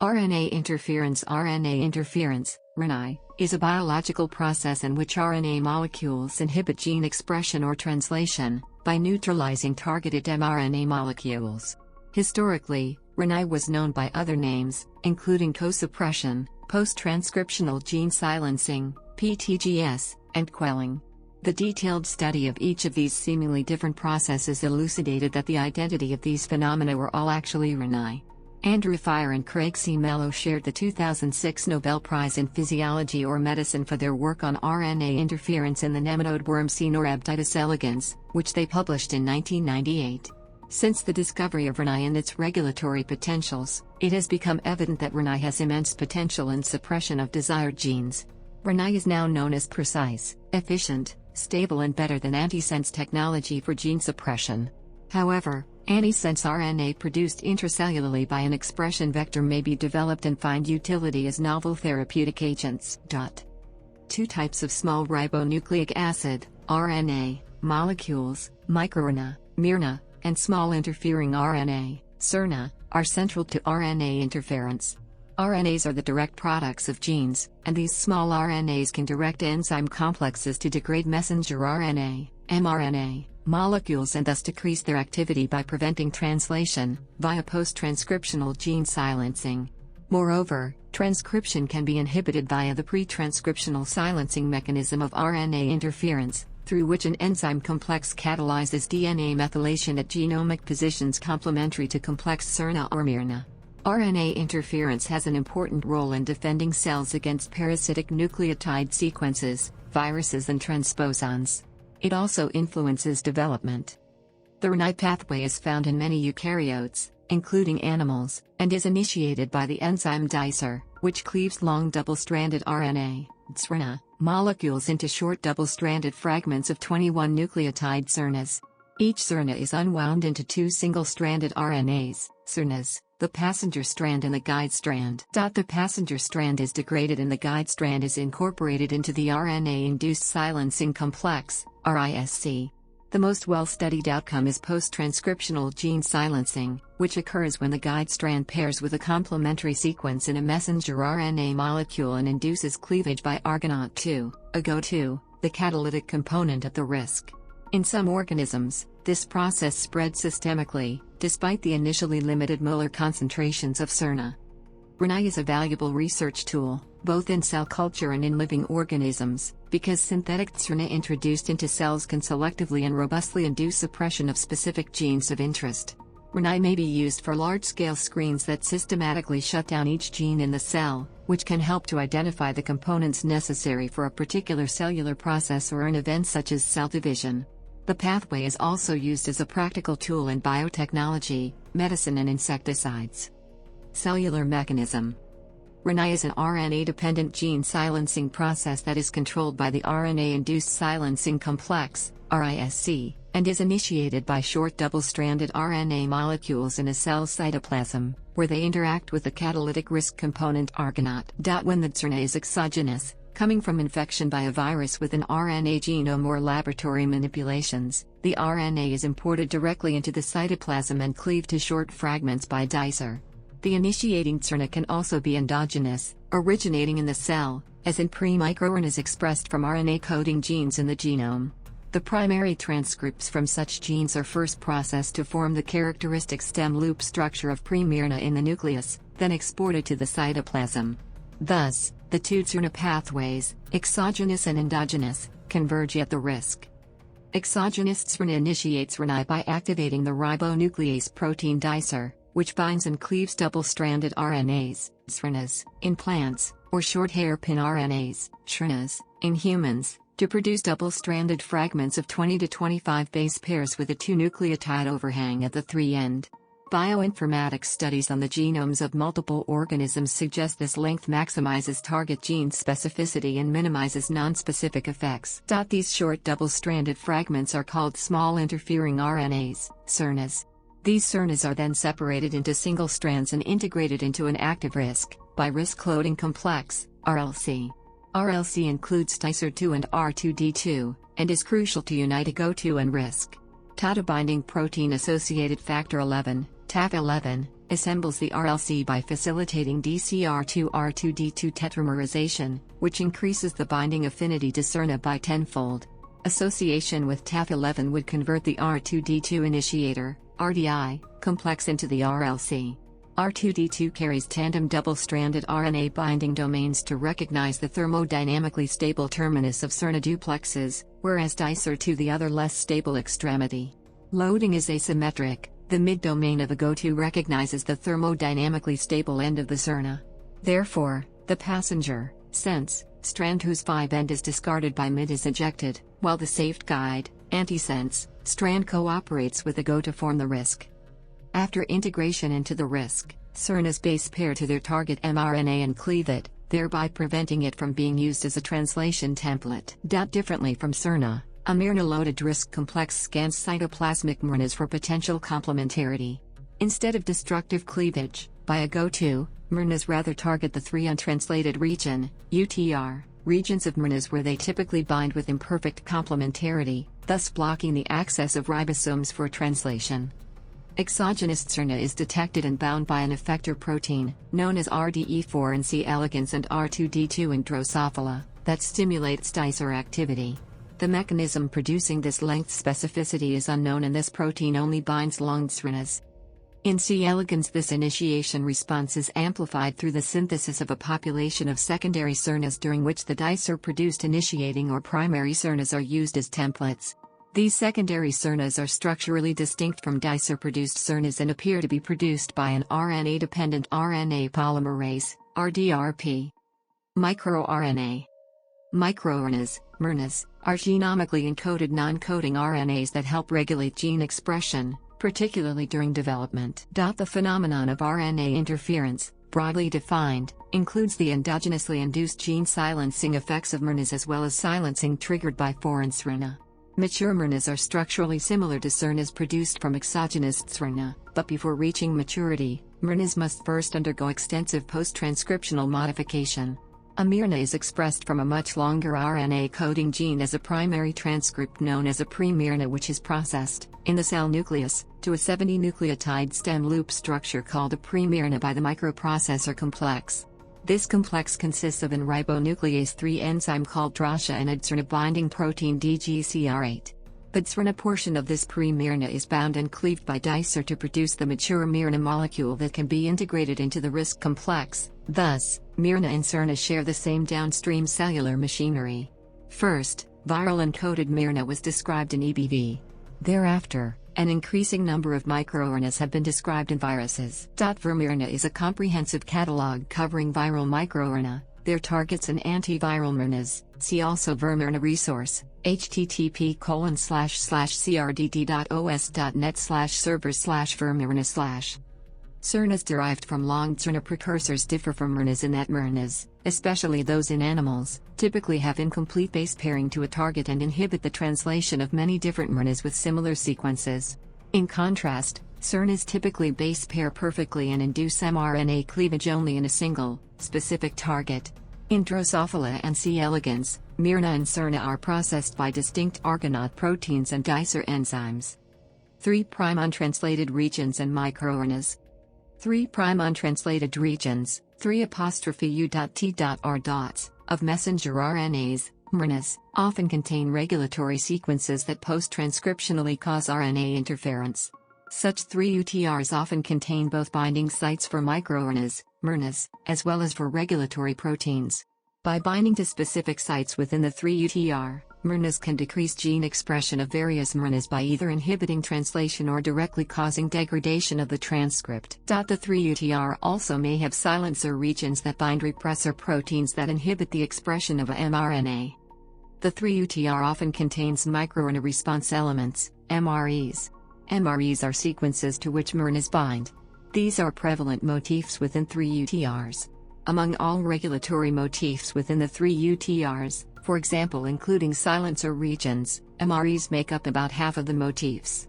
Rna interference Rna, is a biological process in which RNA molecules inhibit gene expression or translation, by neutralizing targeted mRNA molecules. Historically, Rna was known by other names, including co-suppression, post-transcriptional gene silencing, PTGS, and quelling. The detailed study of each of these seemingly different processes elucidated that the identity of these phenomena were all actually Rna. Andrew Fire and Craig C. Mello shared the 2006 Nobel Prize in Physiology or Medicine for their work on RNA interference in the nematode worm Caenorhabditis elegans, which they published in 1998. Since the discovery of Rna and its regulatory potentials, it has become evident that Rna has immense potential in suppression of desired genes. Rna is now known as precise, efficient, stable and better than antisense technology for gene suppression. However, antisense RNA produced intracellularly by an expression vector may be developed and find utility as novel therapeutic agents. Two types of small ribonucleic acid, RNA, molecules, microRNA, mRNA, and small interfering RNA, Serna, are central to RNA interference. RNAs are the direct products of genes, and these small RNAs can direct enzyme complexes to degrade messenger RNA, mRNA, molecules and thus decrease their activity by preventing translation, via post-transcriptional gene silencing. Moreover, transcription can be inhibited via the pre-transcriptional silencing mechanism of RNA interference, through which an enzyme complex catalyzes DNA methylation at genomic positions complementary to complex Serna or mRNA. RNA interference has an important role in defending cells against parasitic nucleotide sequences, viruses and transposons. It also influences development. The Rna pathway is found in many eukaryotes, including animals, and is initiated by the enzyme dicer, which cleaves long double-stranded RNA Rna molecules into short double-stranded fragments of 21 nucleotide Sernas. Each Serna is unwound into two single-stranded RNAs, Sernas, the passenger strand and the guide strand. The passenger strand is degraded and the guide strand is incorporated into the RNA-induced silencing complex, RISC. The most well-studied outcome is post-transcriptional gene silencing, which occurs when the guide strand pairs with a complementary sequence in a messenger RNA molecule and induces cleavage by Argonaute 2, AGO2, the catalytic component of the RISC. In some organisms, this process spreads systemically, despite the initially limited molar concentrations of Serna. Rna is a valuable research tool, both in cell culture and in living organisms, because synthetic Serna introduced into cells can selectively and robustly induce suppression of specific genes of interest. Rna may be used for large-scale screens that systematically shut down each gene in the cell, which can help to identify the components necessary for a particular cellular process or an event such as cell division. The pathway is also used as a practical tool in biotechnology, medicine and insecticides. Cellular mechanism. Rna is an RNA-dependent gene silencing process that is controlled by the RNA-induced silencing complex, RISC, and is initiated by short double-stranded RNA molecules in a cell cytoplasm, where they interact with the catalytic RISC component Argonaute. When the Serna is exogenous, coming from infection by a virus with an RNA genome or laboratory manipulations, the RNA is imported directly into the cytoplasm and cleaved to short fragments by dicer. The initiating Serna can also be endogenous, originating in the cell, as in pre-microRNAs expressed from RNA-coding genes in the genome. The primary transcripts from such genes are first processed to form the characteristic stem loop structure of pre-mRNA in the nucleus, then exported to the cytoplasm. Thus, the two Serna pathways, exogenous and endogenous, converge at the RISC. Exogenous Serna initiates Rna by activating the ribonuclease protein dicer, which binds and cleaves double-stranded RNAs, Sernas, in plants, or short hairpin RNAs, Shrnas, in humans, to produce double-stranded fragments of 20 to 25 base pairs with a 2-nucleotide overhang at the 3-end. Bioinformatics studies on the genomes of multiple organisms suggest this length maximizes target gene specificity and minimizes non-specific effects. These short double-stranded fragments are called small interfering RNAs, Sernas. These Sernas are then separated into single strands and integrated into an active RISC, by RISC loading complex, RLC. RLC includes dicer2 and R2D2, and is crucial to unite AGO2 and RISC. TATA binding protein associated factor 11, TAF11, assembles the RLC by facilitating DcR2R2D2 tetramerization, which increases the binding affinity to Serna by tenfold. Association with TAF11 would convert the R2D2 initiator, RDI, complex into the RLC. R2D2 carries tandem double-stranded RNA binding domains to recognize the thermodynamically stable terminus of Serna duplexes, whereas dicer2 the other less stable extremity. Loading is asymmetric. The mid-domain of a GO2 recognizes the thermodynamically stable end of the Serna. Therefore, the passenger, sense, strand whose 5' end is discarded by mid is ejected, while the saved guide, antisense, strand cooperates with the GO to form the RISC. After integration into the RISC, Sernas base pair to their target mRNA and cleave it, thereby preventing it from being used as a translation template. Differently from Serna, a mRNA-loaded RISC complex scans cytoplasmic mRNAs for potential complementarity. Instead of destructive cleavage, by a GO2, mRNAs rather target the 3 untranslated region, UTR, regions of mRNAs where they typically bind with imperfect complementarity, thus blocking the access of ribosomes for translation. Exogenous Serna is detected and bound by an effector protein, known as RDE4 in C. elegans and R2D2 in Drosophila, that stimulates dicer activity. The mechanism producing this length specificity is unknown, and this protein only binds long Sernas. In C. elegans, this initiation response is amplified through the synthesis of a population of secondary Sernas during which the dicer-produced initiating or primary Sernas are used as templates. These secondary Sernas are structurally distinct from dicer-produced Sernas and appear to be produced by an RNA-dependent RNA polymerase, RDRP. MicroRNA. MicroRNAs, mRNAs, are genomically encoded non-coding RNAs that help regulate gene expression, particularly during development. The phenomenon of RNA interference, broadly defined, includes the endogenously induced gene silencing effects of mRNAs as well as silencing triggered by foreign Serna. Mature mRNAs are structurally similar to Sernas produced from exogenous Serna, but before reaching maturity, mRNAs must first undergo extensive post-transcriptional modification. A mRNA is expressed from a much longer RNA coding gene as a primary transcript known as a pre-mRNA, which is processed, in the cell nucleus, to a 70-nucleotide stem loop structure called a pre-mRNA by the microprocessor complex. This complex consists of an ribonuclease 3 enzyme called Rna and a Serna binding protein DGCR8. The Serna portion of this pre-mRNA is bound and cleaved by dicer to produce the mature mRNA molecule that can be integrated into the RISC complex. Thus, mRNA and Serna share the same downstream cellular machinery. First, viral encoded mRNA was described in EBV. Thereafter, an increasing number of microRNAs have been described in viruses. VirmRNA is a comprehensive catalog covering viral microRNA, their targets and antiviral mRNAs. See also VirmRNA resource, http://crdd.os.net/servers/virmRNA/. Sernas derived from long Serna precursors differ from mRNAs in that mRNAs, especially those in animals, typically have incomplete base pairing to a target and inhibit the translation of many different mRNAs with similar sequences. In contrast, Sernas typically base pair perfectly and induce mRNA cleavage only in a single, specific target. In Drosophila and C. elegans, mRNA and Serna are processed by distinct argonaute proteins and dicer enzymes. 3' untranslated regions and microRNAs. 3' untranslated regions, 3'U.T.R. of messenger RNAs, mRNAs, often contain regulatory sequences that post-transcriptionally cause RNA interference. Such 3 UTRs often contain both binding sites for microRNAs, mRNAs, as well as for regulatory proteins. By binding to specific sites within the 3 UTR, mRNAs can decrease gene expression of various mRNAs by either inhibiting translation or directly causing degradation of the transcript. The 3 UTR also may have silencer regions that bind repressor proteins that inhibit the expression of a mRNA. The 3 UTR often contains microRNA response elements, MREs. MREs are sequences to which mRNAs bind. These are prevalent motifs within 3 UTRs. Among all regulatory motifs within the 3 UTRs, for example including silencer regions, MREs make up about half of the motifs.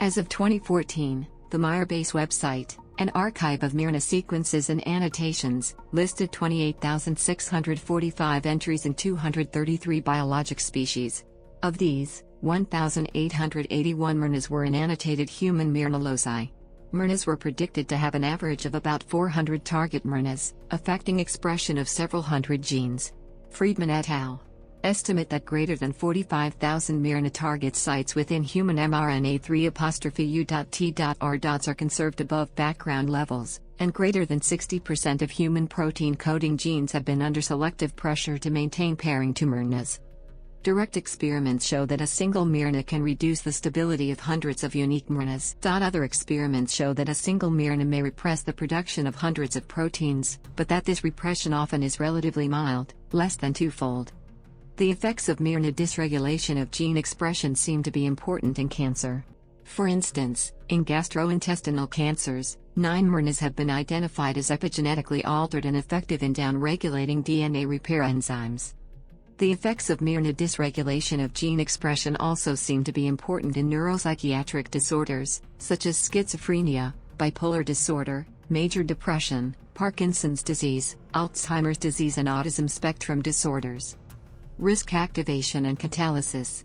As of 2014, the Myrebase website, an archive of mRNA sequences and annotations, listed 28,645 entries in 233 biologic species. Of these, 1,881 mRNAs were in annotated human mRNA loci. mRNAs were predicted to have an average of about 400 target mRNAs, affecting expression of several hundred genes. Friedman et al. Estimate that greater than 45,000 mRNA target sites within human mRNA 3'U.T.R. dots are conserved above background levels, and greater than 60% of human protein coding genes have been under selective pressure to maintain pairing to mRNAs. Direct experiments show that a single mRNA can reduce the stability of hundreds of unique mRNAs. Other experiments show that a single mRNA may repress the production of hundreds of proteins, but that this repression often is relatively mild, less than twofold. The effects of mRNA dysregulation of gene expression seem to be important in cancer. For instance, in gastrointestinal cancers, 9 mRNAs have been identified as epigenetically altered and effective in downregulating DNA repair enzymes. The effects of mRNA dysregulation of gene expression also seem to be important in neuropsychiatric disorders, such as schizophrenia, bipolar disorder, major depression, Parkinson's disease, Alzheimer's disease and autism spectrum disorders. Risk activation and catalysis.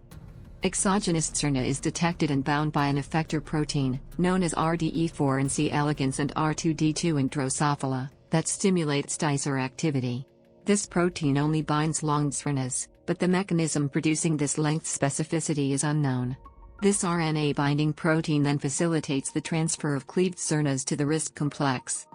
Exogenous Serna is detected and bound by an effector protein, known as RDE4 in C. elegans and R2D2 in Drosophila, that stimulates dicer activity. This protein only binds long Sernas, but the mechanism producing this length specificity is unknown. This RNA binding protein then facilitates the transfer of cleaved Sernas to the RISC complex.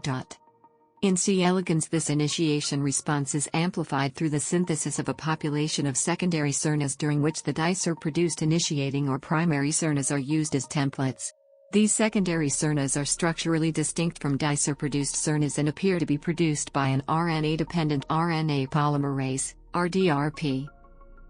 In C. elegans, this initiation response is amplified through the synthesis of a population of secondary Sernas during which the dicer-produced initiating or primary Sernas are used as templates. These secondary Sernas are structurally distinct from dicer-produced Sernas and appear to be produced by an RNA-dependent RNA polymerase, RDRP.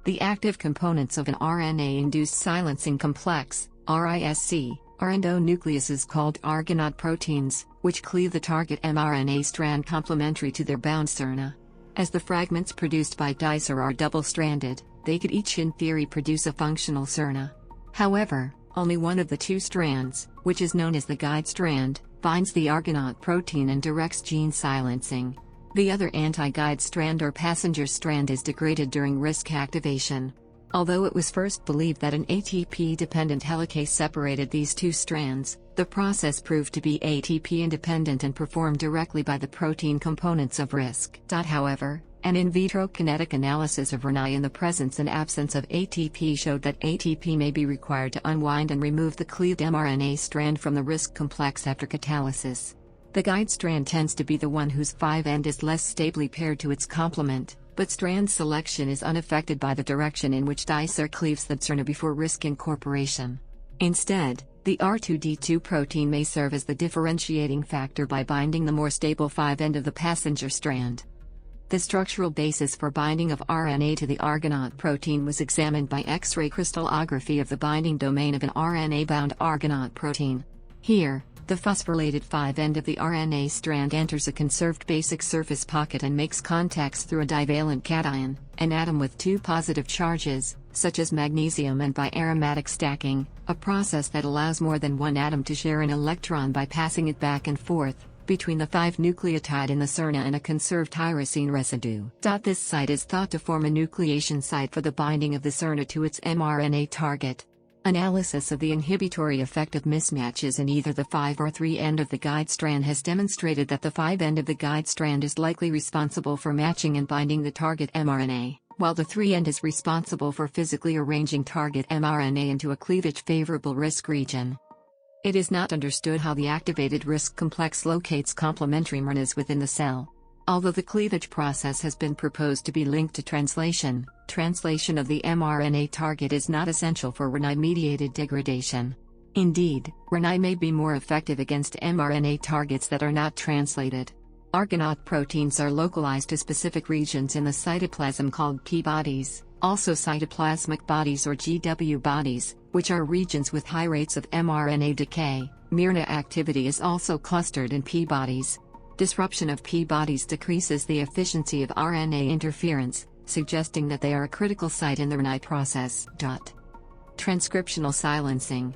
The active components of an RNA-induced silencing complex, RISC, are endonucleases called Argonaute proteins, which cleave the target mRNA strand complementary to their bound Serna. As the fragments produced by dicer are double-stranded, they could each in theory produce a functional Serna. However, only one of the two strands, which is known as the guide strand, binds the Argonaute protein and directs gene silencing. The other anti-guide strand or passenger strand is degraded during RISC activation. Although it was first believed that an ATP-dependent helicase separated these two strands, the process proved to be ATP-independent and performed directly by the protein components of RISC. However, an in vitro kinetic analysis of Rna in the presence and absence of ATP showed that ATP may be required to unwind and remove the cleaved mRNA strand from the RISC complex after catalysis. The guide strand tends to be the one whose 5' end is less stably paired to its complement, but strand selection is unaffected by the direction in which dicer cleaves the Serna before RISC incorporation. Instead, the R2D2 protein may serve as the differentiating factor by binding the more stable 5' end of the passenger strand. The structural basis for binding of RNA to the Argonaute protein was examined by X-ray crystallography of the binding domain of an RNA-bound Argonaute protein. Here, the phosphorylated 5' end of the RNA strand enters a conserved basic surface pocket and makes contacts through a divalent cation, an atom with two positive charges, such as magnesium, and by aromatic stacking, a process that allows more than one atom to share an electron by passing it back and forth between the 5' in the Serna and a conserved tyrosine residue. This site is thought to form a nucleation site for the binding of the Serna to its mRNA target. Analysis of the inhibitory effect of mismatches in either the 5 or 3' end of the guide strand has demonstrated that the 5' end of the guide strand is likely responsible for matching and binding the target mRNA, while the 3' end is responsible for physically arranging target mRNA into a cleavage-favorable RISC region. It is not understood how the activated RISC complex locates complementary mRNAs within the cell. Although the cleavage process has been proposed to be linked to translation of the mRNA target is not essential for Rna-mediated degradation. Indeed, Rna may be more effective against mRNA targets that are not translated. Argonaute proteins are localized to specific regions in the cytoplasm called P-bodies, also cytoplasmic bodies or GW bodies, which are regions with high rates of mRNA decay. mRNA activity is also clustered in P-bodies. Disruption of P-bodies decreases the efficiency of Rna interference, suggesting that they are a critical site in the Rna process. Transcriptional silencing.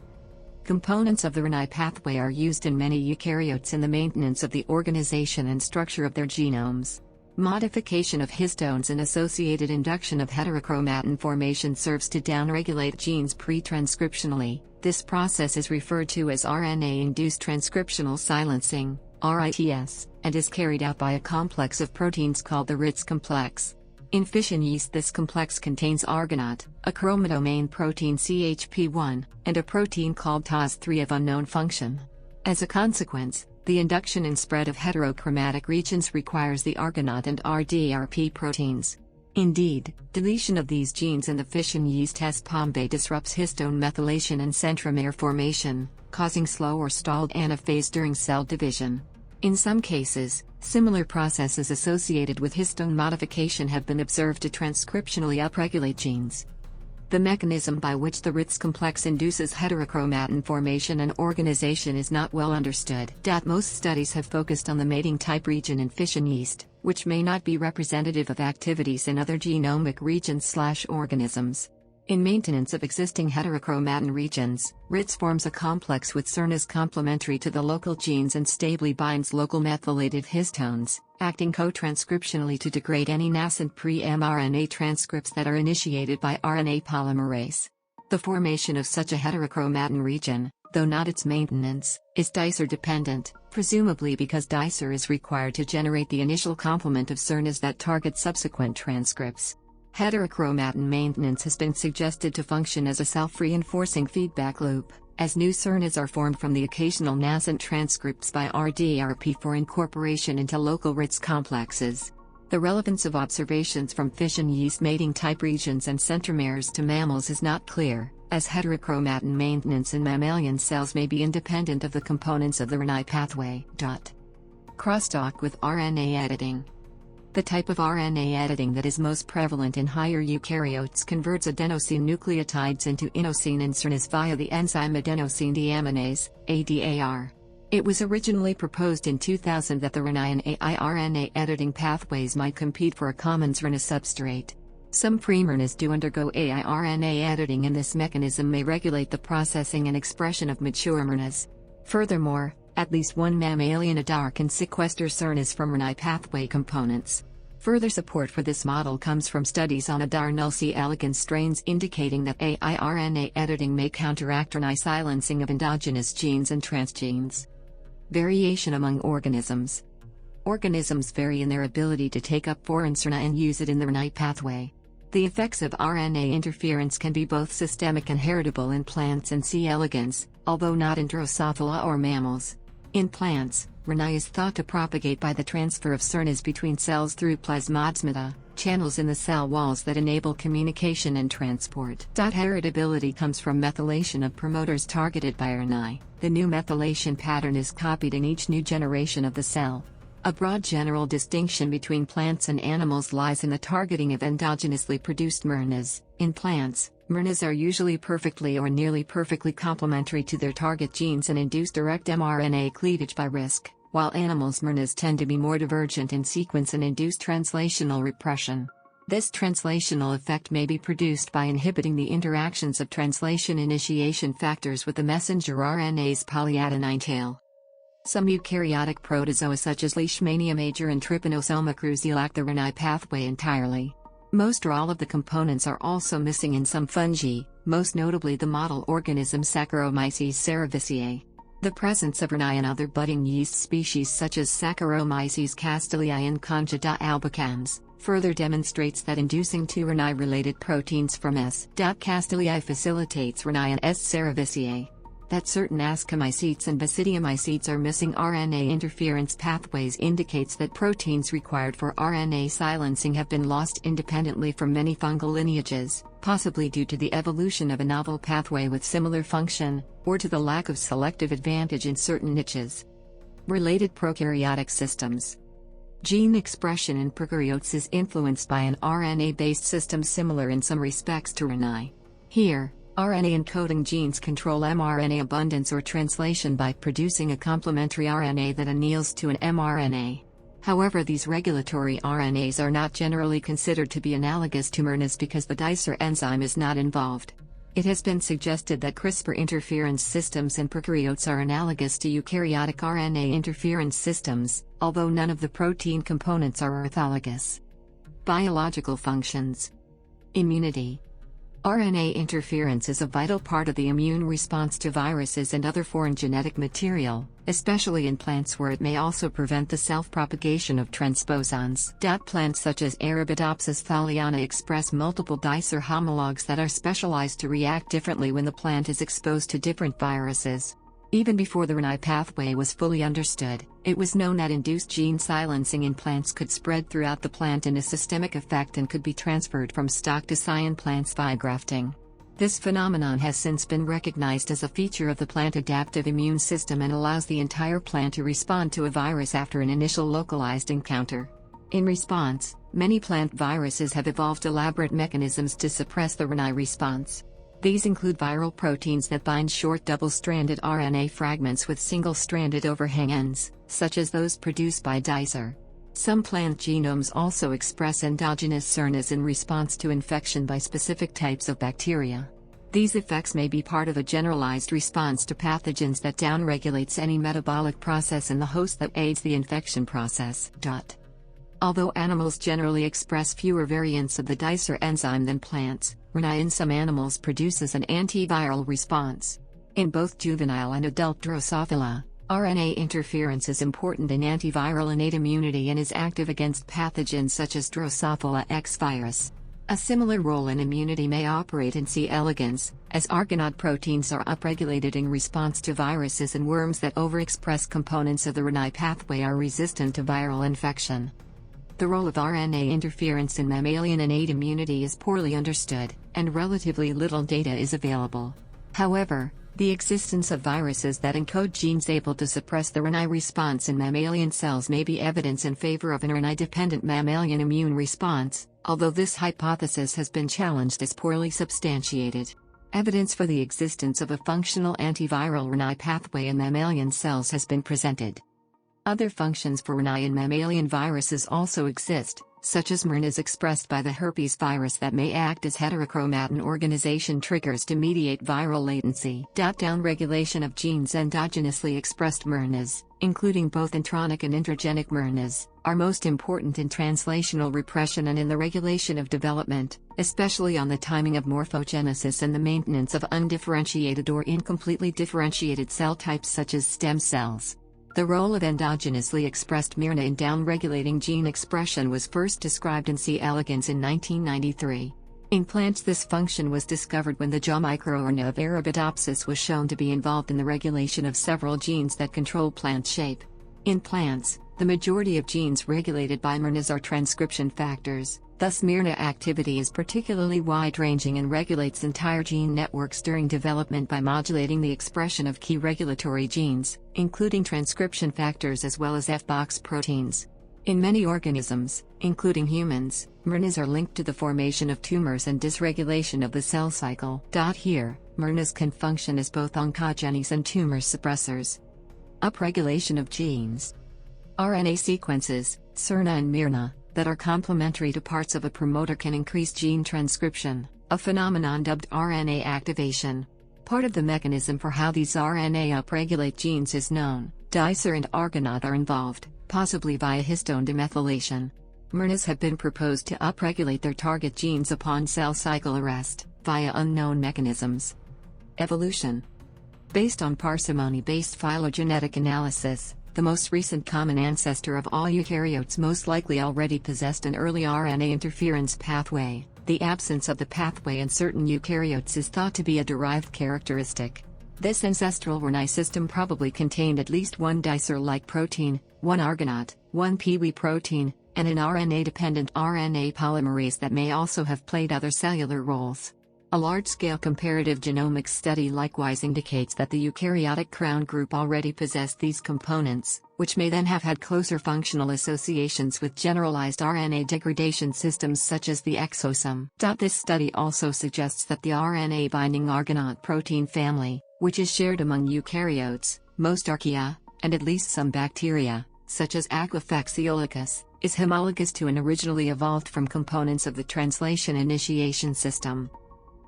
Components of the Rna pathway are used in many eukaryotes in the maintenance of the organization and structure of their genomes. Modification of histones and associated induction of heterochromatin formation serves to downregulate genes pre-transcriptionally. This process is referred to as RNA-induced transcriptional silencing, RITS, and is carried out by a complex of proteins called the RITS complex. In fission yeast, this complex contains argonaute, a chromadomain protein CHP1, and a protein called TOS3 of unknown function. As a consequence, the induction and spread of heterochromatic regions requires the argonaute and RDRP proteins. Indeed, deletion of these genes in the fission yeast test pombe disrupts histone methylation and centromere formation, causing slow or stalled anaphase during cell division. In some cases, similar processes associated with histone modification have been observed to transcriptionally upregulate genes. The mechanism by which the RITS complex induces heterochromatin formation and organization is not well understood. Most studies have focused on the mating type region in fission yeast, which may not be representative of activities in other genomic regions/organisms. In maintenance of existing heterochromatin regions, RITS forms a complex with Sernas complementary to the local genes and stably binds local methylated histones, acting co-transcriptionally to degrade any nascent pre-mRNA transcripts that are initiated by RNA polymerase. The formation of such a heterochromatin region, though not its maintenance, is dicer dependent, presumably because dicer is required to generate the initial complement of Sernas that target subsequent transcripts. Heterochromatin maintenance has been suggested to function as a self-reinforcing feedback loop, as new Sernas are formed from the occasional nascent transcripts by RDRP for incorporation into local RITS complexes. The relevance of observations from fission yeast mating type regions and centromeres to mammals is not clear, as heterochromatin maintenance in mammalian cells may be independent of the components of the Rna pathway. Crosstalk with RNA editing. The type of RNA editing that is most prevalent in higher eukaryotes converts adenosine nucleotides into inosine insertions via the enzyme adenosine deaminase, ADAR. It was originally proposed in 2000 that the Rna and AI RNA editing pathways might compete for a common Rna substrate. Some pre-mRNAs do undergo AI RNA editing, and this mechanism may regulate the processing and expression of mature mRNAs. Furthermore, at least one mammalian ADAR can sequester Sernas from Rna pathway components. Further support for this model comes from studies on ADAR null C. elegans strains indicating that AI RNA editing may counteract Rna silencing of endogenous genes and transgenes. Variation among organisms. Organisms vary in their ability to take up foreign Rna and use it in the Rna pathway. The effects of RNA interference can be both systemic and heritable in plants and C. elegans, although not in Drosophila or mammals. In plants, Rna is thought to propagate by the transfer of Sernas between cells through plasmodesmata, channels in the cell walls that enable communication and transport. Heritability comes from methylation of promoters targeted by Rna. The new methylation pattern is copied in each new generation of the cell. A broad general distinction between plants and animals lies in the targeting of endogenously produced mRNAs. In plants, mRNAs are usually perfectly or nearly perfectly complementary to their target genes and induce direct mRNA cleavage by RISC, while animals' mRNAs tend to be more divergent in sequence and induce translational repression. This translational effect may be produced by inhibiting the interactions of translation initiation factors with the messenger RNA's polyadenine tail. Some eukaryotic protozoa such as Leishmania major and Trypanosoma cruzi lack the Rna pathway entirely. Most or all of the components are also missing in some fungi, most notably the model organism Saccharomyces cerevisiae. The presence of Rna in other budding yeast species such as Saccharomyces castilii and Congeda albicans further demonstrates that inducing two Rna-related proteins from S. castilii facilitates Rna and S. cerevisiae. That certain Ascomycetes and Basidiomycetes are missing RNA interference pathways indicates that proteins required for RNA silencing have been lost independently from many fungal lineages, possibly due to the evolution of a novel pathway with similar function, or to the lack of selective advantage in certain niches. Related prokaryotic systems. Gene expression in prokaryotes is influenced by an RNA-based system similar in some respects to Rna. Here, RNA encoding genes control mRNA abundance or translation by producing a complementary RNA that anneals to an mRNA. However, these regulatory RNAs are not generally considered to be analogous to mRNAs because the dicer enzyme is not involved. It has been suggested that CRISPR interference systems in prokaryotes are analogous to eukaryotic RNA interference systems, although none of the protein components are orthologous. Biological functions. Immunity. RNA interference is a vital part of the immune response to viruses and other foreign genetic material, especially in plants where it may also prevent the self-propagation of transposons. Plants such as Arabidopsis thaliana express multiple dicer homologs that are specialized to react differently when the plant is exposed to different viruses. Even before the Rna pathway was fully understood, it was known that induced gene silencing in plants could spread throughout the plant in a systemic effect and could be transferred from stock to scion plants via grafting. This phenomenon has since been recognized as a feature of the plant adaptive immune system and allows the entire plant to respond to a virus after an initial localized encounter. In response, many plant viruses have evolved elaborate mechanisms to suppress the Rna response. These include viral proteins that bind short double-stranded RNA fragments with single-stranded overhang ends, such as those produced by dicer. Some plant genomes also express endogenous Sernas in response to infection by specific types of bacteria. These effects may be part of a generalized response to pathogens that downregulates any metabolic process in the host that aids the infection process. Although animals generally express fewer variants of the dicer enzyme than plants, Rna in some animals produces an antiviral response. In both juvenile and adult Drosophila, Rna interference is important in antiviral innate immunity and is active against pathogens such as Drosophila X virus. A similar role in immunity may operate in C. elegans, as argonaute proteins are upregulated in response to viruses, and worms that overexpress components of the Rna pathway are resistant to viral infection. The role of RNA interference in mammalian innate immunity is poorly understood, and relatively little data is available. However, the existence of viruses that encode genes able to suppress the Rna response in mammalian cells may be evidence in favor of an Rna-dependent mammalian immune response, although this hypothesis has been challenged as poorly substantiated. Evidence for the existence of a functional antiviral Rna pathway in mammalian cells has been presented. Other functions for Rna in mammalian viruses also exist, such as mRNAs expressed by the herpes virus that may act as heterochromatin organization triggers to mediate viral latency. Downregulation of genes endogenously expressed mRNAs, including both intronic and intragenic mRNAs, are most important in translational repression and in the regulation of development, especially on the timing of morphogenesis and the maintenance of undifferentiated or incompletely differentiated cell types such as stem cells. The role of endogenously expressed mRNA in downregulating gene expression was first described in C. elegans in 1993. In plants, this function was discovered when the jaw microRNA of Arabidopsis was shown to be involved in the regulation of several genes that control plant shape. In plants, the majority of genes regulated by mRNAs are transcription factors, thus mRNA activity is particularly wide-ranging and regulates entire gene networks during development by modulating the expression of key regulatory genes, including transcription factors as well as F-box proteins. In many organisms, including humans, mRNAs are linked to the formation of tumors and dysregulation of the cell cycle. Here, mRNAs can function as both oncogenes and tumor suppressors. Upregulation of genes. RNA sequences, Serna and mRNA, that are complementary to parts of a promoter can increase gene transcription, a phenomenon dubbed RNA activation. Part of the mechanism for how these RNA upregulate genes is known. Dicer and argonaute are involved, possibly via histone demethylation. mRNAs have been proposed to upregulate their target genes upon cell cycle arrest, via unknown mechanisms. Evolution. Based on parsimony-based phylogenetic analysis, the most recent common ancestor of all eukaryotes most likely already possessed an early RNA interference pathway. The absence of the pathway in certain eukaryotes is thought to be a derived characteristic. This ancestral Rna system probably contained at least one dicer-like protein, one argonaute, one Pee protein, and an RNA-dependent RNA polymerase that may also have played other cellular roles. A large-scale comparative genomics study likewise indicates that the eukaryotic crown group already possessed these components, which may then have had closer functional associations with generalized RNA degradation systems such as the exosome. This study also suggests that the RNA-binding argonaute protein family, which is shared among eukaryotes, most archaea, and at least some bacteria, such as Aquifex eolicus, is homologous to and originally evolved from components of the translation initiation system.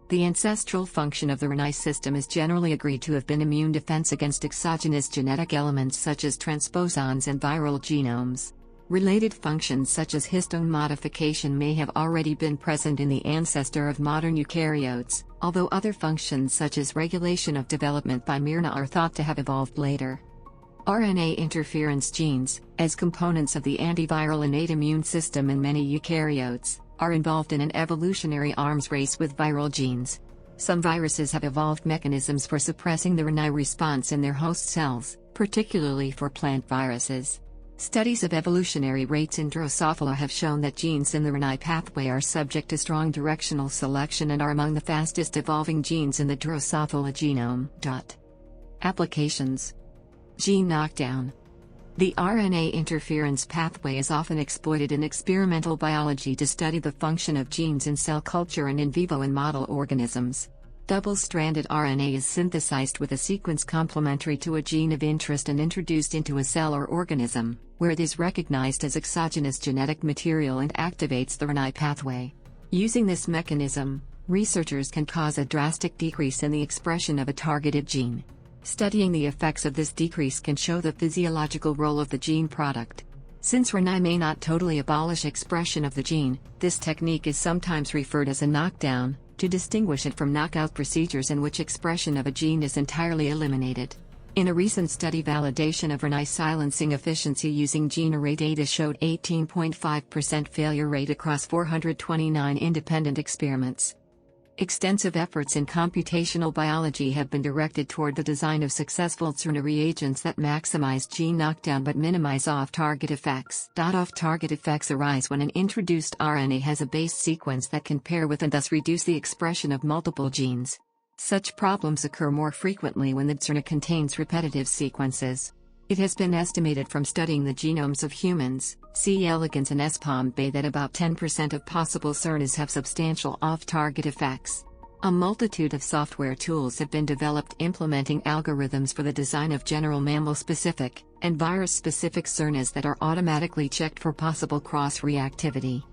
The ancestral function of the Rna system is generally agreed to have been immune defense against exogenous genetic elements such as transposons and viral genomes. Related functions such as histone modification may have already been present in the ancestor of modern eukaryotes, although other functions such as regulation of development by mRNA are thought to have evolved later. Rna interference genes, as components of the antiviral innate immune system in many eukaryotes, are involved in an evolutionary arms race with viral genes. Some viruses have evolved mechanisms for suppressing the Rna response in their host cells, particularly for plant viruses. Studies of evolutionary rates in Drosophila have shown that genes in the Rna pathway are subject to strong directional selection and are among the fastest evolving genes in the Drosophila genome. Applications: Gene knockdown. The RNA interference pathway is often exploited in experimental biology to study the function of genes in cell culture and in vivo in model organisms. Double-stranded RNA is synthesized with a sequence complementary to a gene of interest and introduced into a cell or organism, where it is recognized as exogenous genetic material and activates the Rna pathway. Using this mechanism, researchers can cause a drastic decrease in the expression of a targeted gene. Studying the effects of this decrease can show the physiological role of the gene product. Since Rna may not totally abolish expression of the gene, this technique is sometimes referred as a knockdown, to distinguish it from knockout procedures in which expression of a gene is entirely eliminated. In a recent study, validation of Rna silencing efficiency using gene array data showed 18.5% failure rate across 429 independent experiments. Extensive efforts in computational biology have been directed toward the design of successful Serna reagents that maximize gene knockdown but minimize off-target effects. Off-target effects arise when an introduced RNA has a base sequence that can pair with and thus reduce the expression of multiple genes. Such problems occur more frequently when the Serna contains repetitive sequences. It has been estimated from studying the genomes of humans, C. elegans and S. pombe, that about 10% of possible Sernas have substantial off-target effects. A multitude of software tools have been developed implementing algorithms for the design of general mammal-specific and virus-specific Sernas that are automatically checked for possible cross-reactivity.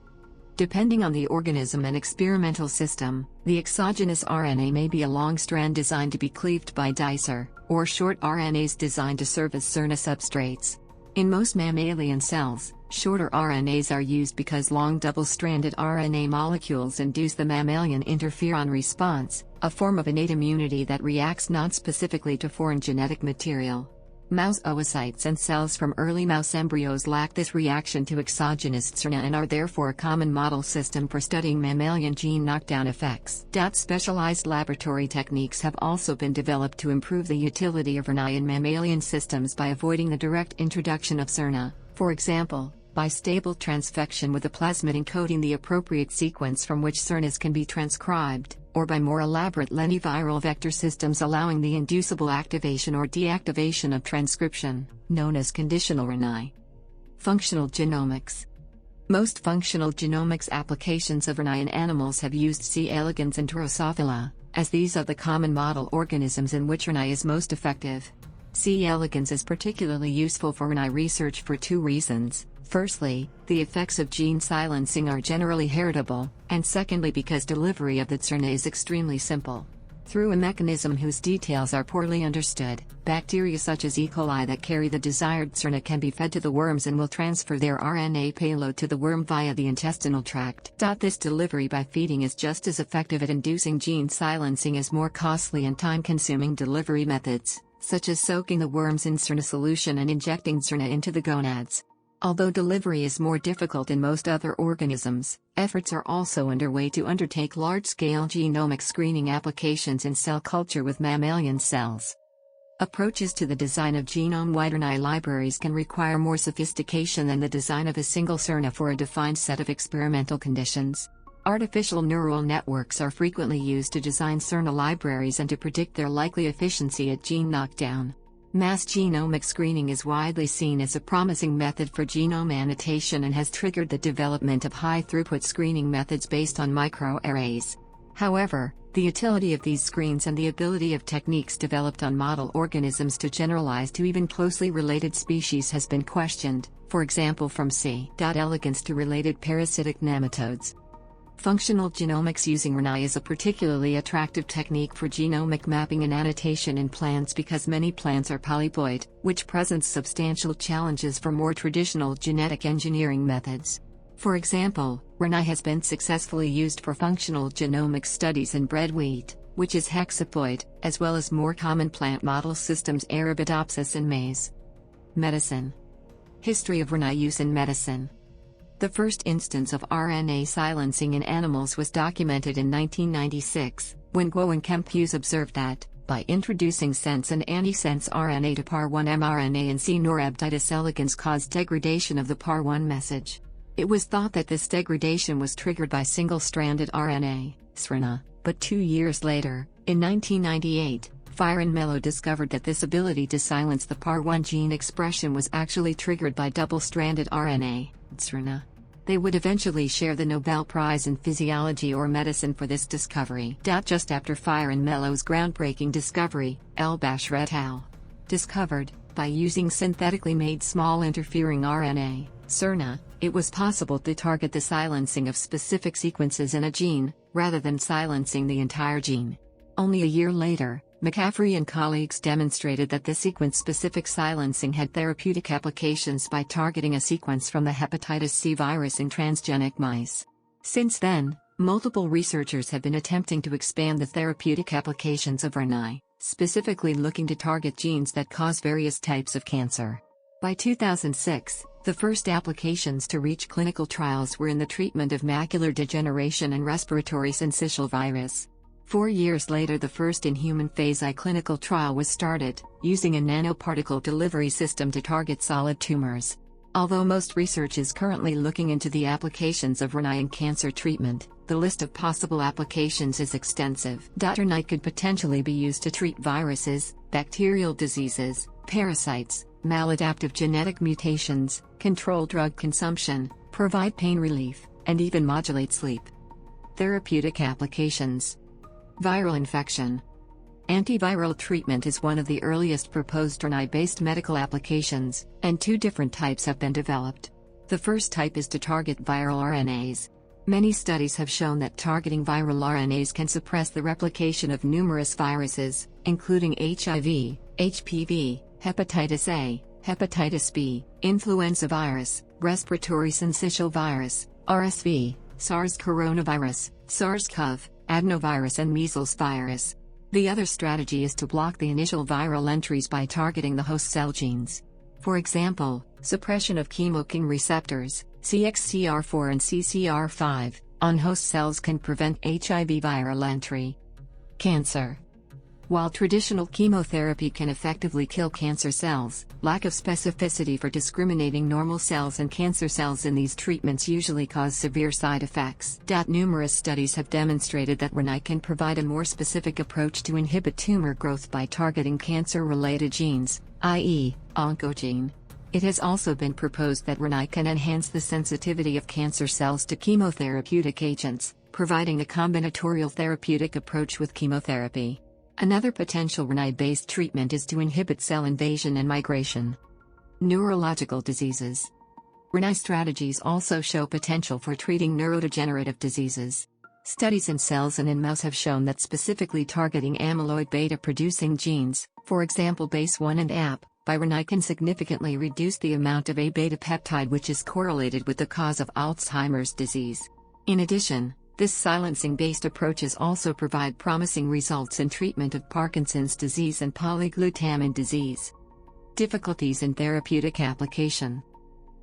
Depending on the organism and experimental system, the exogenous RNA may be a long strand designed to be cleaved by dicer, or short RNAs designed to serve as Serna substrates. In most mammalian cells, shorter RNAs are used because long double-stranded RNA molecules induce the mammalian interferon response, a form of innate immunity that reacts non-specifically to foreign genetic material. Mouse oocytes and cells from early mouse embryos lack this reaction to exogenous Serna and are therefore a common model system for studying mammalian gene knockdown effects. Specialized laboratory techniques have also been developed to improve the utility of Rna in mammalian systems by avoiding the direct introduction of Serna, for example, by stable transfection with a plasmid encoding the appropriate sequence from which Sernas can be transcribed, or by more elaborate lentiviral vector systems allowing the inducible activation or deactivation of transcription, known as conditional Rna. Functional genomics. Most functional genomics applications of Rna in animals have used C. elegans and Drosophila, as these are the common model organisms in which Rna is most effective. C. elegans is particularly useful for Rna research for two reasons. Firstly, the effects of gene silencing are generally heritable, and secondly because delivery of the Serna is extremely simple. Through a mechanism whose details are poorly understood, bacteria such as E. coli that carry the desired Serna can be fed to the worms and will transfer their RNA payload to the worm via the intestinal tract. This delivery by feeding is just as effective at inducing gene silencing as more costly and time-consuming delivery methods, such as soaking the worms in Serna solution and injecting Serna into the gonads. Although delivery is more difficult in most other organisms, efforts are also underway to undertake large-scale genomic screening applications in cell culture with mammalian cells. Approaches to the design of genome-wide Rna libraries can require more sophistication than the design of a single Serna for a defined set of experimental conditions. Artificial neural networks are frequently used to design Serna libraries and to predict their likely efficiency at gene knockdown. Mass genomic screening is widely seen as a promising method for genome annotation and has triggered the development of high-throughput screening methods based on microarrays. However, the utility of these screens and the ability of techniques developed on model organisms to generalize to even closely related species has been questioned, for example from C. elegans to related parasitic nematodes. Functional genomics using Rna is a particularly attractive technique for genomic mapping and annotation in plants because many plants are polyploid, which presents substantial challenges for more traditional genetic engineering methods. For example, Rna has been successfully used for functional genomics studies in bread wheat, which is hexaploid, as well as more common plant model systems Arabidopsis and maize. Medicine. History of Rna use in medicine. The first instance of RNA silencing in animals was documented in 1996, when Guo and Kemphuis observed that, by introducing sense and antisense RNA to PAR1 mRNA and Caenorhabditis elegans caused degradation of the PAR1 message. It was thought that this degradation was triggered by single-stranded RNA, Serna, but 2 years later, in 1998, Fire and Mello discovered that this ability to silence the PAR1 gene expression was actually triggered by double-stranded RNA, Serna. They would eventually share the Nobel Prize in Physiology or Medicine for this discovery. Just after Fire and Mello's groundbreaking discovery, El-Bashir et al. Discovered, by using synthetically made small interfering RNA, Serna, it was possible to target the silencing of specific sequences in a gene, rather than silencing the entire gene. Only a year later, McCaffrey and colleagues demonstrated that the sequence-specific silencing had therapeutic applications by targeting a sequence from the hepatitis C virus in transgenic mice. Since then, multiple researchers have been attempting to expand the therapeutic applications of Rna, specifically looking to target genes that cause various types of cancer. By 2006, the first applications to reach clinical trials were in the treatment of macular degeneration and respiratory syncytial virus. 4 years later, the first in-human phase I clinical trial was started, using a nanoparticle delivery system to target solid tumors. Although most research is currently looking into the applications of Rna in cancer treatment, the list of possible applications is extensive. Rna could potentially be used to treat viruses, bacterial diseases, parasites, maladaptive genetic mutations, control drug consumption, provide pain relief, and even modulate sleep. Therapeutic applications. Viral infection. Antiviral treatment is one of the earliest proposed Rna-based medical applications, and 2 different types have been developed. The first type is to target viral RNAs. Many studies have shown that targeting viral RNAs can suppress the replication of numerous viruses, including HIV, HPV, hepatitis A, hepatitis B, influenza virus, respiratory syncytial virus, RSV, SARS coronavirus, SARS-CoV, adenovirus and measles virus. The other strategy is to block the initial viral entries by targeting the host cell genes. For example, suppression of chemokine receptors, CXCR4 and CCR5, on host cells can prevent HIV viral entry. Cancer. While traditional chemotherapy can effectively kill cancer cells, lack of specificity for discriminating normal cells and cancer cells in these treatments usually cause severe side effects. Numerous studies have demonstrated that Rna can provide a more specific approach to inhibit tumor growth by targeting cancer-related genes, i.e., oncogene. It has also been proposed that Rna can enhance the sensitivity of cancer cells to chemotherapeutic agents, providing a combinatorial therapeutic approach with chemotherapy. Another potential Rna-based treatment is to inhibit cell invasion and migration. Neurological diseases. Rna strategies also show potential for treating neurodegenerative diseases. Studies in cells and in mouse have shown that specifically targeting amyloid beta-producing genes, for example BACE1 and AP, by Rna can significantly reduce the amount of A-beta peptide, which is correlated with the cause of Alzheimer's disease. In addition, this silencing-based approaches also provide promising results in treatment of Parkinson's disease and polyglutamin disease. Difficulties in therapeutic application.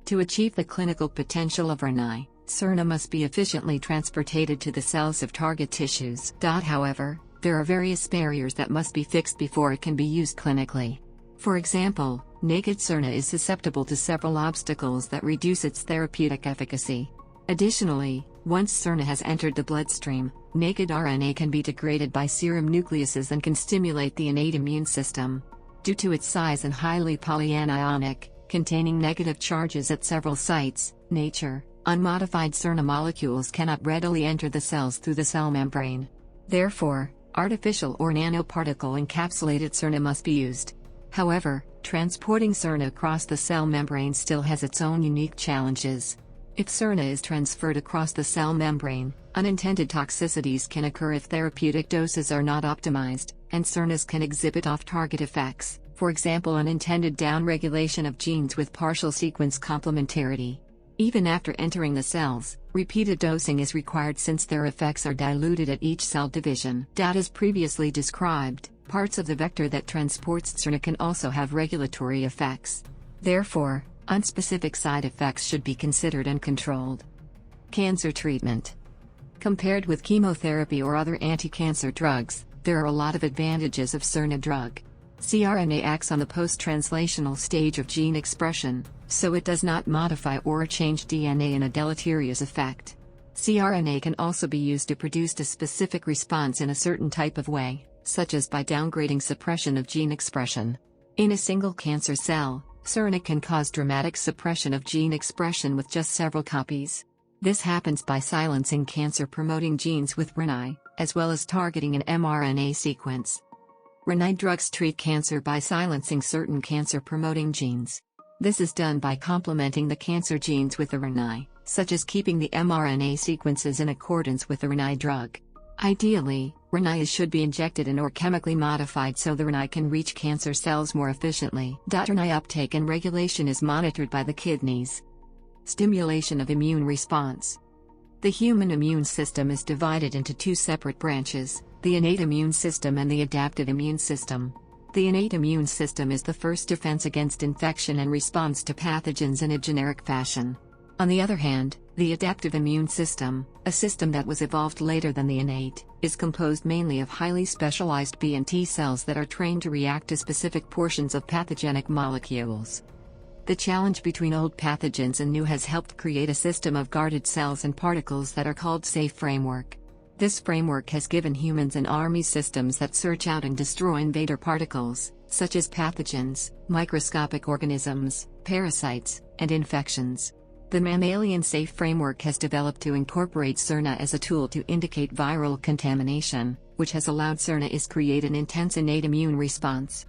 To achieve the clinical potential of Rna, Serna must be efficiently transported to the cells of target tissues. However, there are various barriers that must be fixed before it can be used clinically. For example, naked Serna is susceptible to several obstacles that reduce its therapeutic efficacy. Additionally, once Serna has entered the bloodstream, naked RNA can be degraded by serum nucleuses and can stimulate the innate immune system. Due to its size and highly polyanionic, containing negative charges at several sites, unmodified Serna molecules cannot readily enter the cells through the cell membrane. Therefore, artificial or nanoparticle encapsulated Serna must be used. However, transporting Serna across the cell membrane still has its own unique challenges. If Serna is transferred across the cell membrane, unintended toxicities can occur if therapeutic doses are not optimized, and Sernas can exhibit off-target effects, for example unintended downregulation of genes with partial sequence complementarity. Even after entering the cells, repeated dosing is required since their effects are diluted at each cell division. As previously described, parts of the vector that transports Serna can also have regulatory effects. Therefore, unspecific side effects should be considered and controlled. Cancer treatment. Compared with chemotherapy or other anti-cancer drugs, there are a lot of advantages of Serna drug. cRNA acts on the post-translational stage of gene expression, so it does not modify or change DNA in a deleterious effect. cRNA can also be used to produce a specific response in a certain type of way, such as by downgrading suppression of gene expression. In a single cancer cell, Serna can cause dramatic suppression of gene expression with just several copies. This happens by silencing cancer-promoting genes with Rna, as well as targeting an mRNA sequence. Rna drugs treat cancer by silencing certain cancer-promoting genes. This is done by complementing the cancer genes with the Rna, such as keeping the mRNA sequences in accordance with the Rna drug. Ideally, Rna should be injected in or chemically modified so the Rna can reach cancer cells more efficiently. Rna uptake and regulation is monitored by the kidneys. Stimulation of immune response. The human immune system is divided into two separate branches, the innate immune system and the adaptive immune system. The innate immune system is the first defense against infection and responds to pathogens in a generic fashion. On the other hand, the adaptive immune system, a system that was evolved later than the innate, is composed mainly of highly specialized B and T cells that are trained to react to specific portions of pathogenic molecules. The challenge between old pathogens and new has helped create a system of guarded cells and particles that are called SAFE framework. This framework has given humans an army systems that search out and destroy invader particles, such as pathogens, microscopic organisms, parasites, and infections. The mammalian SAFE framework has developed to incorporate Serna as a tool to indicate viral contamination, which has allowed Serna to create an intense innate immune response.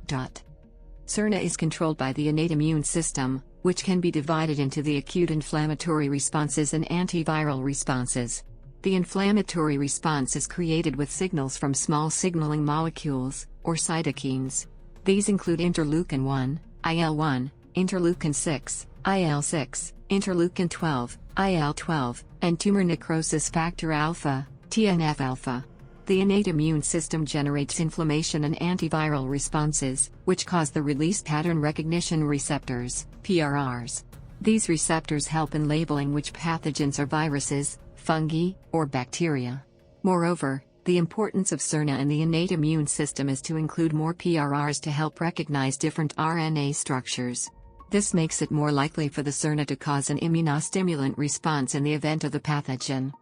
Serna is controlled by the innate immune system, which can be divided into the acute inflammatory responses and antiviral responses. The inflammatory response is created with signals from small signaling molecules, or cytokines. These include interleukin-1, IL-1, interleukin-6, IL-6, interleukin-12, IL-12, and tumor necrosis factor alpha, TNF-alpha. The innate immune system generates inflammation and antiviral responses, which cause the release pattern recognition receptors, PRRs. These receptors help in labeling which pathogens are viruses, fungi, or bacteria. Moreover, the importance of Serna in the innate immune system is to include more PRRs to help recognize different RNA structures. This makes it more likely for the Serna to cause an immunostimulant response in the event of the pathogen.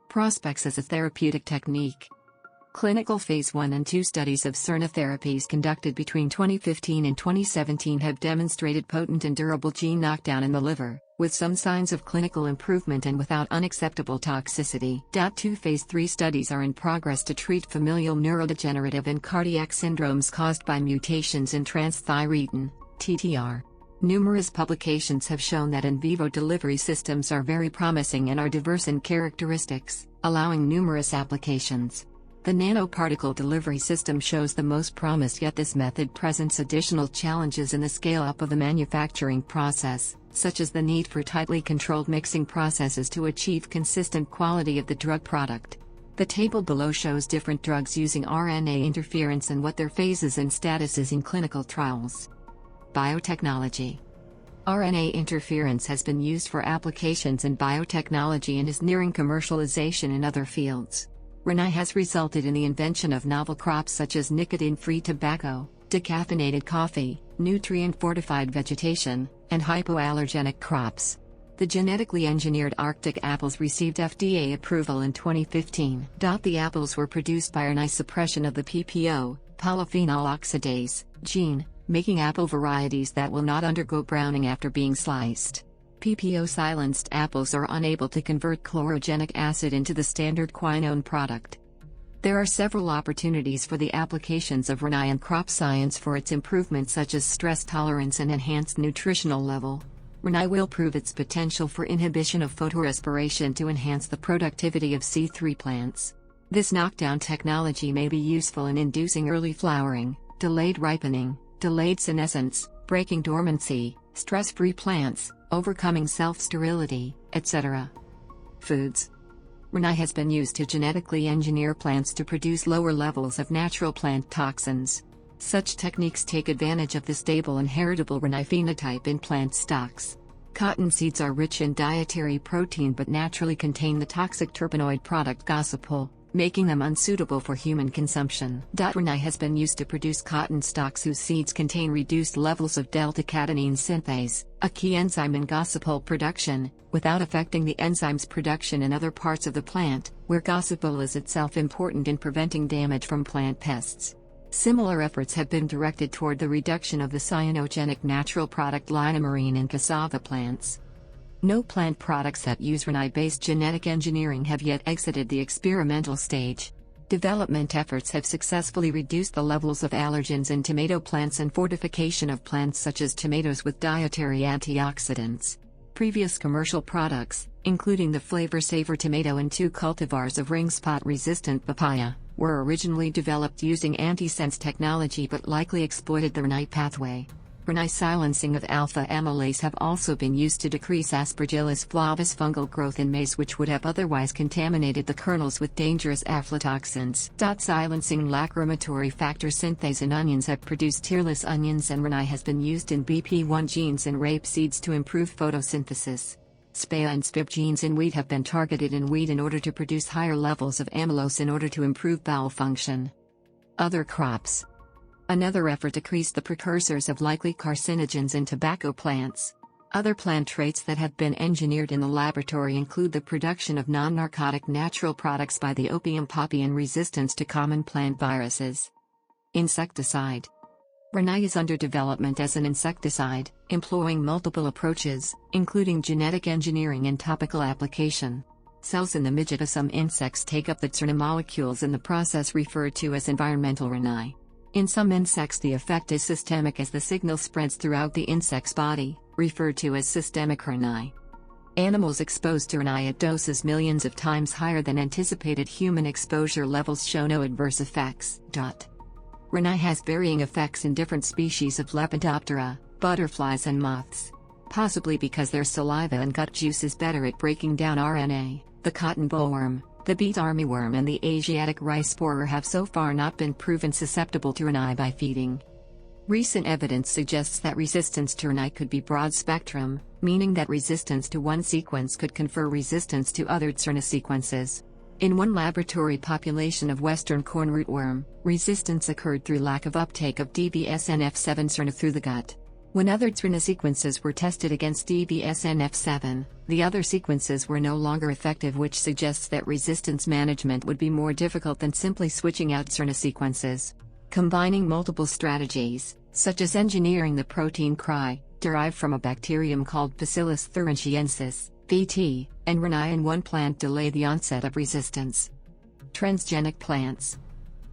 Prospects as a therapeutic technique. Clinical phase 1 and 2 studies of Serna therapies conducted between 2015 and 2017 have demonstrated potent and durable gene knockdown in the liver, with some signs of clinical improvement and without unacceptable toxicity. 2 phase 3 studies are in progress to treat familial neurodegenerative and cardiac syndromes caused by mutations in transthyretin, TTR. Numerous publications have shown that in vivo delivery systems are very promising and are diverse in characteristics, allowing numerous applications. The nanoparticle delivery system shows the most promise, yet this method presents additional challenges in the scale-up of the manufacturing process, such as the need for tightly controlled mixing processes to achieve consistent quality of the drug product. The table below shows different drugs using RNA interference and what their phases and statuses in clinical trials. Biotechnology. RNA interference has been used for applications in biotechnology and is nearing commercialization in other fields. Rna has resulted in the invention of novel crops such as nicotine-free tobacco, decaffeinated coffee, nutrient-fortified vegetation, and hypoallergenic crops. The genetically engineered Arctic apples received FDA approval in 2015. The apples were produced by Rna suppression of the PPO, polyphenol oxidase, gene, making apple varieties that will not undergo browning after being sliced. PPO-silenced apples are unable to convert chlorogenic acid into the standard quinone product. There are several opportunities for the applications of Rna in crop science for its improvements such as stress tolerance and enhanced nutritional level. Rna will prove its potential for inhibition of photorespiration to enhance the productivity of C3 plants. This knockdown technology may be useful in inducing early flowering, delayed ripening, delayed senescence, breaking dormancy, stress-free plants, overcoming self-sterility, etc. Foods. Rna has been used to genetically engineer plants to produce lower levels of natural plant toxins. Such techniques take advantage of the stable inheritable Rna phenotype in plant stocks. Cotton seeds are rich in dietary protein but naturally contain the toxic terpenoid product gossypol, making them unsuitable for human consumption. Rna has been used to produce cotton stalks whose seeds contain reduced levels of delta-catenine synthase, a key enzyme in gossypol production, without affecting the enzyme's production in other parts of the plant, where gossypol is itself important in preventing damage from plant pests. Similar efforts have been directed toward the reduction of the cyanogenic natural product linemarine in cassava plants. No plant products that use Rna-based genetic engineering have yet exited the experimental stage. Development efforts have successfully reduced the levels of allergens in tomato plants and fortification of plants such as tomatoes with dietary antioxidants. Previous commercial products, including the Flavor Savor tomato and 2 cultivars of ring spot-resistant papaya, were originally developed using antisense technology but likely exploited the Rna pathway. Rna silencing of alpha amylase have also been used to decrease Aspergillus flavus fungal growth in maize, which would have otherwise contaminated the kernels with dangerous aflatoxins. Silencing lacrimatory factor synthase in onions have produced tearless onions, and Rna has been used in BP1 genes in rape seeds to improve photosynthesis. SPA and SPIB genes in wheat have been targeted in wheat in order to produce higher levels of amylose in order to improve bowel function. Other crops. Another effort decreased the precursors of likely carcinogens in tobacco plants. Other plant traits that have been engineered in the laboratory include the production of non-narcotic natural products by the opium poppy and resistance to common plant viruses. Insecticide. Rna is under development as an insecticide, employing multiple approaches, including genetic engineering and topical application. Cells in the midget of some insects take up the Rna molecules in the process referred to as environmental Rna. In some insects the effect is systemic as the signal spreads throughout the insect's body, referred to as systemic Rna. Animals exposed to Rna at doses millions of times higher than anticipated human exposure levels show no adverse effects. Rna has varying effects in different species of Lepidoptera, butterflies and moths. Possibly because their saliva and gut juice is better at breaking down RNA, the cotton bollworm, the beet armyworm and the Asiatic rice borer have so far not been proven susceptible to Rna by feeding. Recent evidence suggests that resistance to Rna could be broad spectrum, meaning that resistance to one sequence could confer resistance to other Rna sequences. In one laboratory population of western corn rootworm, resistance occurred through lack of uptake of DBSNF7 Serna through the gut. When other Rna sequences were tested against DBSNF7, the other sequences were no longer effective, which suggests that resistance management would be more difficult than simply switching out Rna sequences. Combining multiple strategies, such as engineering the protein Cry, derived from a bacterium called Bacillus thuringiensis, BT, and Rna in one plant delay the onset of resistance. Transgenic plants.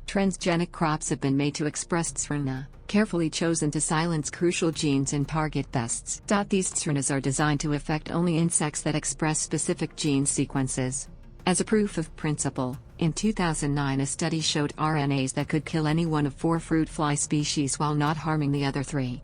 Transgenic crops have been made to express Rna, carefully chosen to silence crucial genes and target pests. These Rnas are designed to affect only insects that express specific gene sequences. As a proof of principle, in 2009 a study showed RNAs that could kill any one of 4 fruit fly species while not harming the other 3.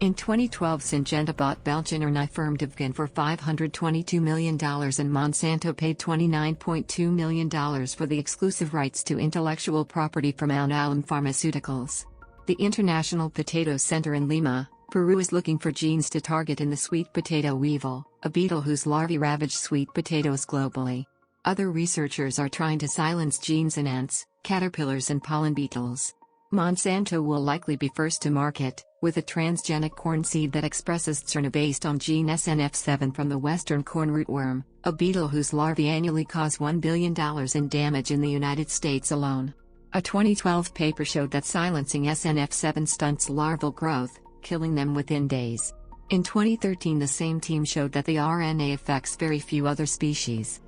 In 2012 Syngenta bought Belgian Rna firm Divgan for $522 million and Monsanto paid $29.2 million for the exclusive rights to intellectual property from Alnylam Pharmaceuticals. The International Potato Center in Lima, Peru is looking for genes to target in the sweet potato weevil, a beetle whose larvae ravage sweet potatoes globally. Other researchers are trying to silence genes in ants, caterpillars and pollen beetles. Monsanto will likely be first to market, with a transgenic corn seed that expresses Rna based on gene SNF7 from the western corn rootworm, a beetle whose larvae annually cause $1 billion in damage in the United States alone. A 2012 paper showed that silencing SNF7 stunts larval growth, killing them within days. In 2013 the same team showed that the RNA affects very few other species.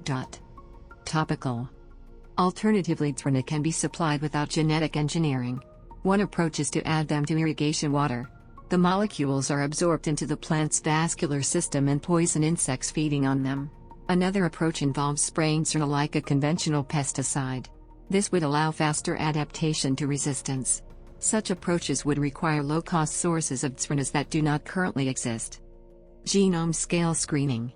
Topical. Alternatively, Rna can be supplied without genetic engineering. One approach is to add them to irrigation water. The molecules are absorbed into the plant's vascular system and poison insects feeding on them. Another approach involves spraying Serna like a conventional pesticide. This would allow faster adaptation to resistance. Such approaches would require low-cost sources of Sernas that do not currently exist. Genome-scale screening.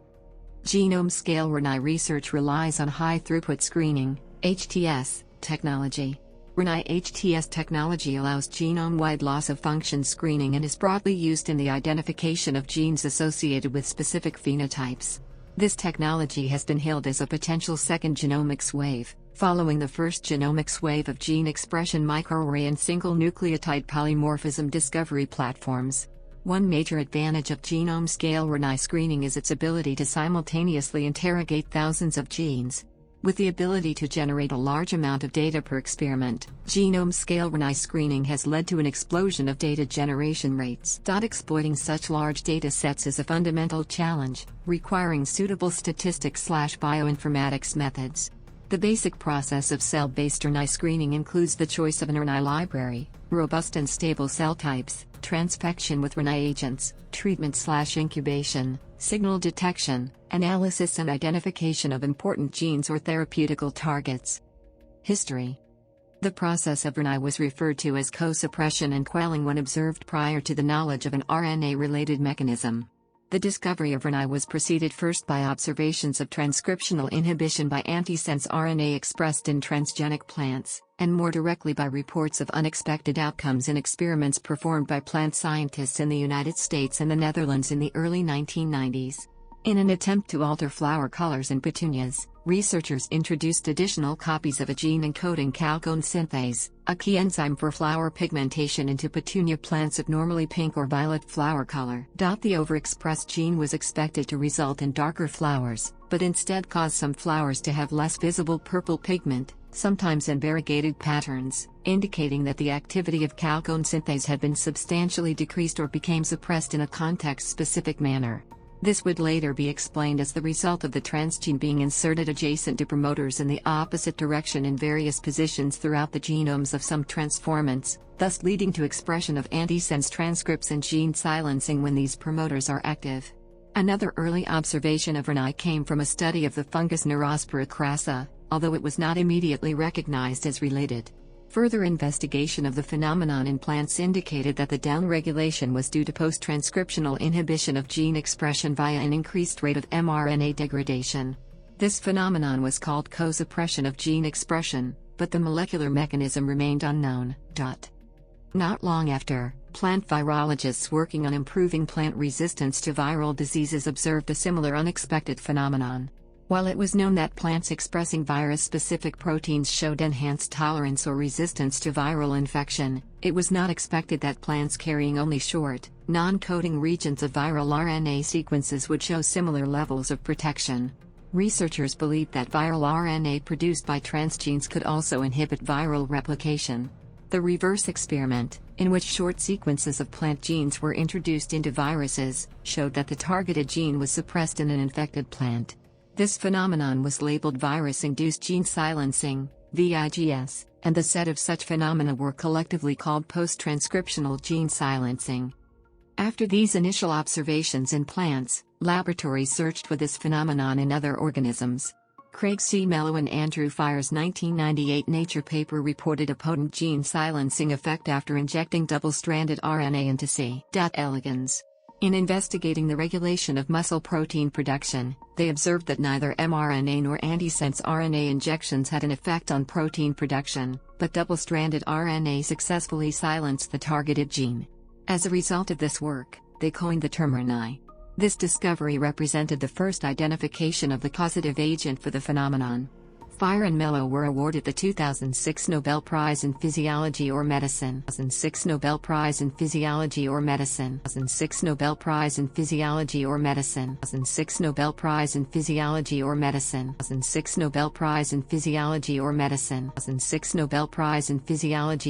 Genome-scale Rna research relies on high-throughput screening, HTS, technology. Rna HTS technology allows genome-wide loss-of-function screening and is broadly used in the identification of genes associated with specific phenotypes. This technology has been hailed as a potential second genomics wave, following the first genomics wave of gene expression microarray and single nucleotide polymorphism discovery platforms. One major advantage of genome-scale Rna screening is its ability to simultaneously interrogate thousands of genes. With the ability to generate a large amount of data per experiment, genome-scale Rna screening has led to an explosion of data generation rates. Exploiting such large data sets is a fundamental challenge, requiring suitable statistics/bioinformatics methods. The basic process of cell-based Rna screening includes the choice of an Rna library, robust and stable cell types, transfection with Rna agents, treatment/incubation, signal detection, analysis and identification of important genes or therapeutical targets. History. The process of Rna was referred to as co-suppression and quelling when observed prior to the knowledge of an RNA-related mechanism. The discovery of Rna was preceded first by observations of transcriptional inhibition by antisense RNA expressed in transgenic plants, and more directly by reports of unexpected outcomes in experiments performed by plant scientists in the United States and the Netherlands in the early 1990s. In an attempt to alter flower colors in petunias, researchers introduced additional copies of a gene encoding chalcone synthase, a key enzyme for flower pigmentation, into petunia plants of normally pink or violet flower color. The overexpressed gene was expected to result in darker flowers, but instead caused some flowers to have less visible purple pigment, sometimes in variegated patterns, indicating that the activity of chalcone synthase had been substantially decreased or became suppressed in a context-specific manner. This would later be explained as the result of the transgene being inserted adjacent to promoters in the opposite direction in various positions throughout the genomes of some transformants, thus leading to expression of antisense transcripts and gene silencing when these promoters are active. Another early observation of Rna came from a study of the fungus Neurospora crassa, although it was not immediately recognized as related. Further investigation of the phenomenon in plants indicated that the downregulation was due to post-transcriptional inhibition of gene expression via an increased rate of mRNA degradation. This phenomenon was called co-suppression of gene expression, but the molecular mechanism remained unknown. Not long after, plant virologists working on improving plant resistance to viral diseases observed a similar unexpected phenomenon. While it was known that plants expressing virus-specific proteins showed enhanced tolerance or resistance to viral infection, it was not expected that plants carrying only short, non-coding regions of viral RNA sequences would show similar levels of protection. Researchers believed that viral RNA produced by transgenes could also inhibit viral replication. The reverse experiment, in which short sequences of plant genes were introduced into viruses, showed that the targeted gene was suppressed in an infected plant. This phenomenon was labeled virus-induced gene silencing, PTGS, and the set of such phenomena were collectively called post-transcriptional gene silencing. After these initial observations in plants, laboratories searched for this phenomenon in other organisms. Craig C. Mello and Andrew Fire's 1998 Nature paper reported a potent gene silencing effect after injecting double-stranded RNA into C. elegans. In investigating the regulation of muscle protein production, they observed that neither mRNA nor antisense RNA injections had an effect on protein production, but double-stranded RNA successfully silenced the targeted gene. As a result of this work, they coined the term Rna. This discovery represented the first identification of the causative agent for the phenomenon. Fire and Mello were awarded the 2006 Nobel Prize in Physiology or Medicine. 2006 Nobel Prize in Physiology or Medicine. 2006 Nobel Prize in Physiology or Medicine. 2006 Nobel Prize in Physiology or Medicine. 2006 Nobel Prize in Physiology or Medicine. 2006 Nobel Prize in Physiology